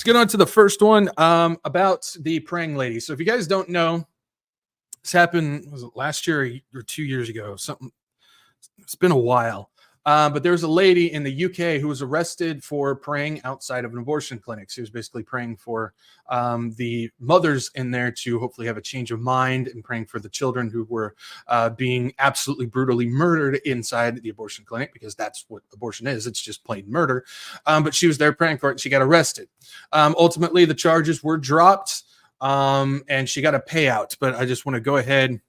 get on to the first one about the praying lady. So if you guys don't know, this happened, was it last year or 2 years ago? Something. It's been a while. But there was a lady in the UK who was arrested for praying outside of an abortion clinic. She was basically praying for the mothers in there to hopefully have a change of mind, and praying for the children who were being absolutely brutally murdered inside the abortion clinic, because that's what abortion is. It's just plain murder. But she was there praying for it, and she got arrested. Ultimately, the charges were dropped, and she got a payout. But I just want to go ahead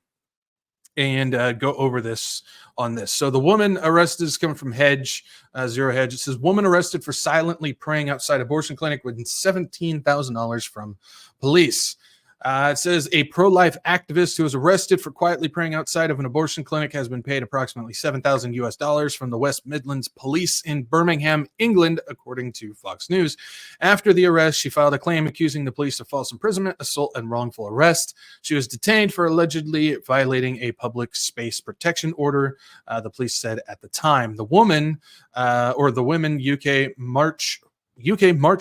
and go over this on this. So the woman arrested is coming from Hedge, Zero Hedge. It says, woman arrested for silently praying outside abortion clinic with $17,000 from police. It says a pro-life activist who was arrested for quietly praying outside of an abortion clinic has been paid approximately $7,000 from the West Midlands Police in Birmingham, England, according to Fox News. After the arrest, she filed a claim accusing the police of false imprisonment, assault, and wrongful arrest. She was detained for allegedly violating a public space protection order, the police said at the time. The woman, or the Women UK March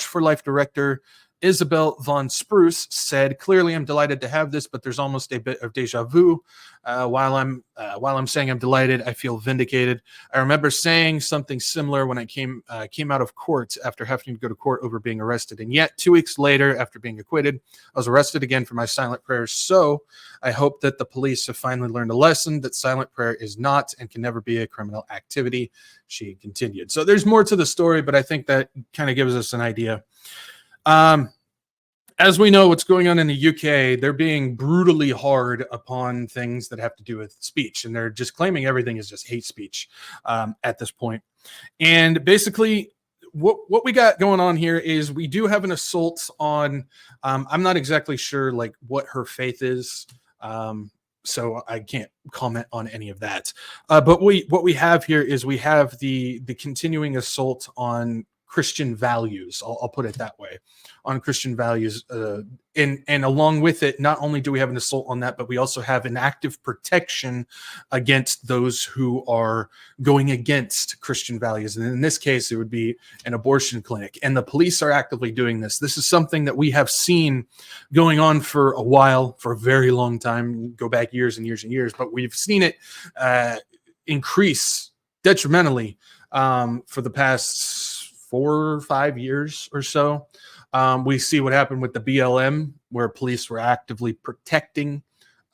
for Life director Isabel von Spruce said, "Clearly, I'm delighted to have this, but there's almost a bit of deja vu. While I'm saying I'm delighted, I feel vindicated. I remember saying something similar when I came out of court after having to go to court over being arrested, and yet 2 weeks later, after being acquitted, I was arrested again for my silent prayers. So I hope that the police have finally learned a lesson that silent prayer is not and can never be a criminal activity." She continued. So there's more to the story, but I think that kind of gives us an idea. As we know, what's going on in the UK, they're being brutally hard upon things that have to do with speech, and they're just claiming everything is just hate speech at this point. And basically, what we got going on here is we do have an assault on, I'm not exactly sure like what her faith is, so I can't comment on any of that. But what we have here is we have the continuing assault on Christian values. I'll put it that way, on Christian values. And along with it, not only do we have an assault on that, but we also have an active protection against those who are going against Christian values. And in this case, it would be an abortion clinic. And the police are actively doing this. This is something that we have seen going on for a while, for a very long time, go back years and years and years, but we've seen it increase detrimentally for the past 4 or 5 years or so. We see what happened with the BLM, where police were actively protecting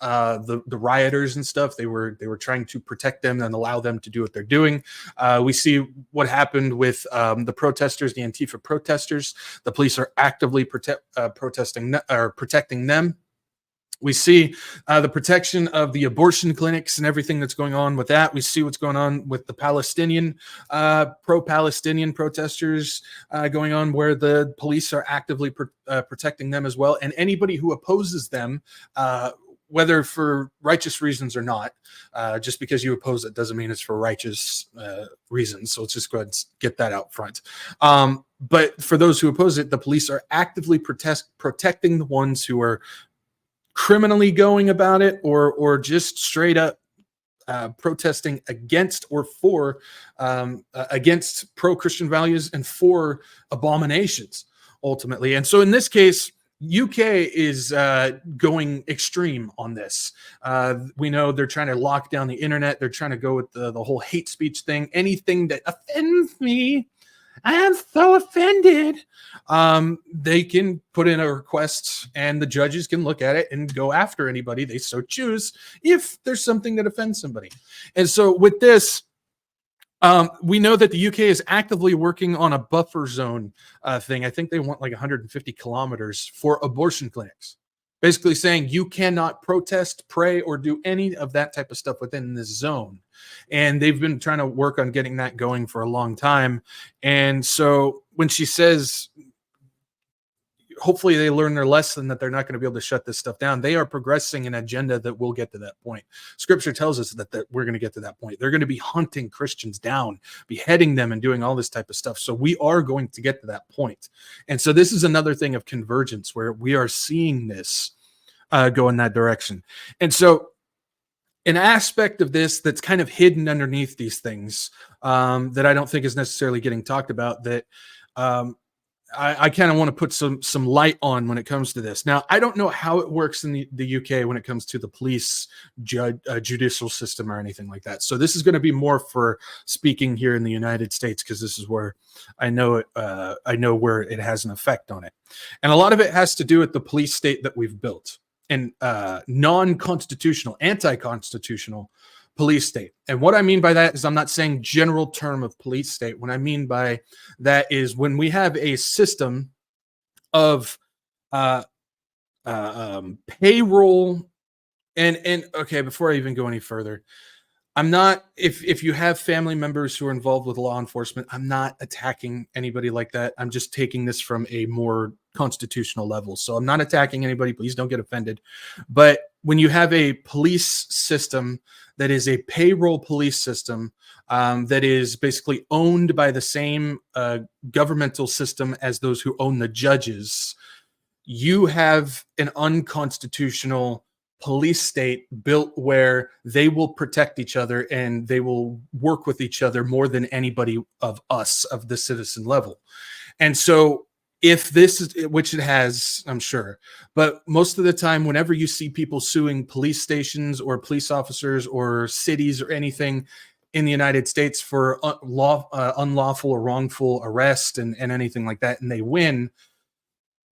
the rioters and stuff. They were trying to protect them and allow them to do what they're doing. We see what happened with the protesters, the Antifa protesters. The police are actively protecting them. We see the protection of the abortion clinics and everything that's going on with that. We see what's going on with the Palestinian, pro-Palestinian protesters going on, where the police are actively protecting them as well. And anybody who opposes them, whether for righteous reasons or not, just because you oppose it doesn't mean it's for righteous reasons. So let's just go ahead and get that out front. But for those who oppose it, the police are actively protecting the ones who are criminally going about it, or just straight up protesting against or for against pro-Christian values and for abominations ultimately. And so in this case, UK is going extreme on this. We know they're trying to lock down the internet. They're trying to go with the whole hate speech thing. Anything that offends me, I am so offended. They can put in a request, and the judges can look at it and go after anybody they so choose if there's something that offends somebody. And so with this, we know that the UK is actively working on a buffer zone thing. I think they want like 150 kilometers for abortion clinics. Basically saying you cannot protest, pray, or do any of that type of stuff within this zone. And they've been trying to work on getting that going for a long time. And so when she says, hopefully they learn their lesson that they're not going to be able to shut this stuff down, they are progressing an agenda that will get to that point. Scripture tells us that we're going to get to that point. They're going to be hunting Christians down, beheading them, and doing all this type of stuff. So we are going to get to that point. And so this is another thing of convergence, where we are seeing this go in that direction. And so an aspect of this that's kind of hidden underneath these things that I don't think is necessarily getting talked about, that I kind of want to put some light on when it comes to this. Now, I don't know how it works in the UK when it comes to the police judicial system or anything like that. So this is going to be more for speaking here in the United States, because this is where I know where it has an effect on it, and a lot of it has to do with the police state that we've built, and non-constitutional, anti-constitutional police state. And what I mean by that is, I'm not saying general term of police state. What I mean by that is when we have a system of payroll and okay, before I even go any further, I'm not, if you have family members who are involved with law enforcement, I'm not attacking anybody like that. I'm just taking this from a more constitutional level. So I'm not attacking anybody. Please don't get offended. But when you have a police system that is a payroll police system, that is basically owned by the same governmental system as those who own the judges, you have an unconstitutional police state built where they will protect each other and they will work with each other more than anybody of us, of the citizen level. And so if this is, which it has, I'm sure, but most of the time, whenever you see people suing police stations or police officers or cities or anything in the United States for unlawful or wrongful arrest and anything like that, and they win,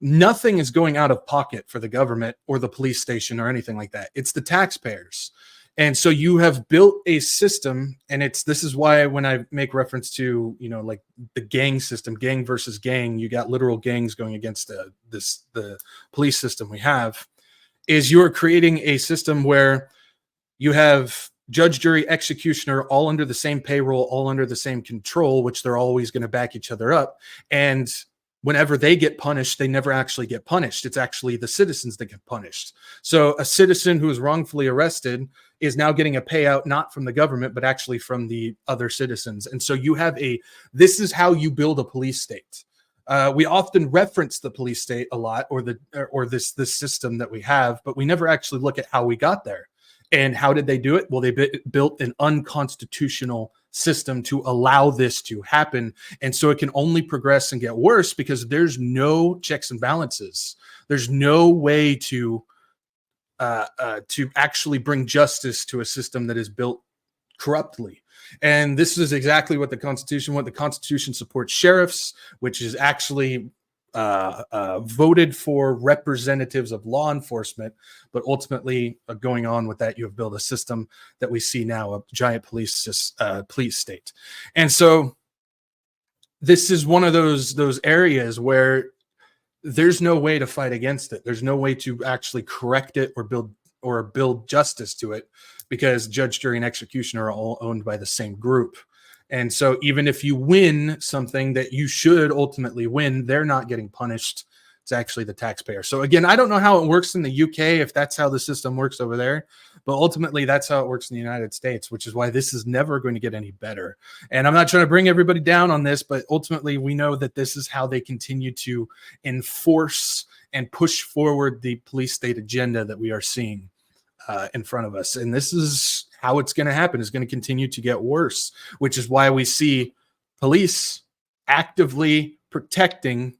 nothing is going out of pocket for the government or the police station or anything like that. It's the taxpayers. And so you have built a system, and this is why when I make reference to, like the gang system, gang versus gang, you got literal gangs going against the police system we have, is you're creating a system where you have judge, jury, executioner all under the same payroll, all under the same control, which they're always going to back each other up. And whenever they get punished, they never actually get punished. It's actually the citizens that get punished. So a citizen who is wrongfully arrested is now getting a payout, not from the government, but actually from the other citizens. And so you have this is how you build a police state. We often reference the police state a lot, or this system that we have, but we never actually look at how we got there. And how did they do it? Well, they built an unconstitutional system to allow this to happen. And so it can only progress and get worse because there's no checks and balances. There's no way to actually bring justice to a system that is built corruptly. And this is exactly what the Constitution supports sheriffs, which is actually voted for representatives of law enforcement, but ultimately going on with that, you have built a system that we see now, a giant police state. And so this is one of those areas where there's no way to fight against it. There's no way to actually correct it or build justice to it, because judge, jury, and executioner are all owned by the same group. And so even if you win something that you should ultimately win, they're not getting punished. It's actually the taxpayer. So again, I don't know how it works in the UK, if that's how the system works over there, but ultimately that's how it works in the United States, which is why this is never going to get any better. And I'm not trying to bring everybody down on this, but ultimately we know that this is how they continue to enforce and push forward the police state agenda that we are seeing in front of us. And this is how it's going to happen. It's going to continue to get worse, which is why we see police actively protecting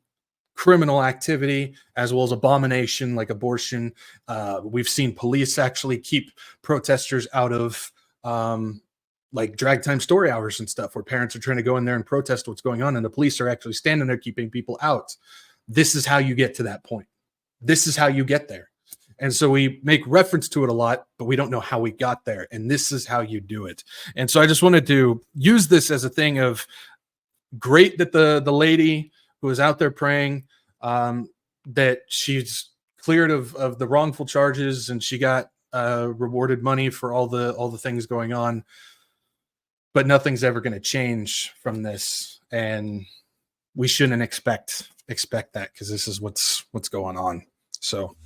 criminal activity as well as abomination like abortion. We've seen police actually keep protesters out of like drag time story hours and stuff, where parents are trying to go in there and protest what's going on, and the police are actually standing there keeping people out. This is how you get to that point. This is how you get there. And so we make reference to it a lot, but we don't know how we got there. And this is how you do it. And so I just wanted to use this as a thing of great that the lady who was out there praying, that she's cleared of the wrongful charges, and she got rewarded money for all the things going on. But nothing's ever going to change from this. And we shouldn't expect that, because this is what's going on. So